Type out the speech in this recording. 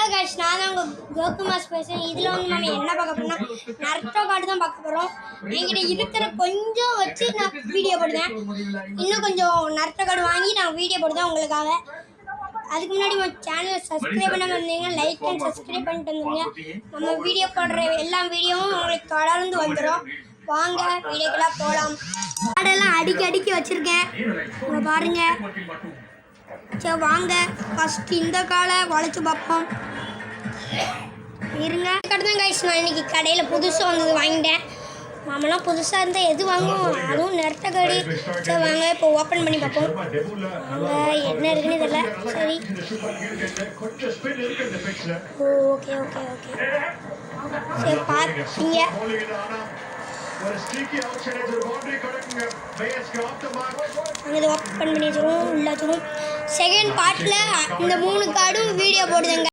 Hello guys, நான் தான் உங்கள் கோகுமாஸ் பேசுகிறேன். இதில் வந்து நம்ம என்ன பார்க்க போகிறோம்னா நர்டோ கார்டு தான் பார்க்க போகிறோம். என்கிட்ட இருக்கிற கொஞ்சம் வச்சு நான் வீடியோ போடுவேன். இன்னும் கொஞ்சம் நர்டோ கார்டு வாங்கி நான் வீடியோ போடுவேன் உங்களுக்காக. அதுக்கு முன்னாடி நம்ம சேனலை சப்ஸ்கிரைப் பண்ண வந்தீங்கன்னா லைக் அண்ட் சப்ஸ்கிரைப் பண்ணிட்டு வந்துங்க. நம்ம வீடியோ போடுற எல்லா வீடியோவும் உங்களுக்கு தொடர்ந்து வந்துடும். வாங்க வீடியோக்கெல்லாம் போகலாம். கார்டெல்லாம் அடுக்கி வச்சுருக்கேன், உங்கள் பாருங்கள். சரி வாங்க ஃபஸ்ட்டு இந்த காலை வளைச்சு பார்ப்போம். இருங்க கடை தான் கைஸ், நான் இன்றைக்கி கடையில் புதுசாக வந்தது வாங்கிட்டேன். மாமெல்லாம் புதுசாக இருந்தால் எது வாங்குவோம், அதுவும் நெருட்ட கடி. சரி வாங்க இப்போ ஓப்பன் பண்ணி பார்ப்போம். வாங்க என்ன இருக்குன்னு தெரியல. சரி ஓகே ஓகே ஓகே சரி பார்த்தீங்க. இதை ஓப்பன் பண்ணி வச்சுருவோம், உள்ள வச்சுருவோம். செகண்ட் பார்ட்டில் இந்த 3 கார்டும் வீடியோ போடுதுங்க.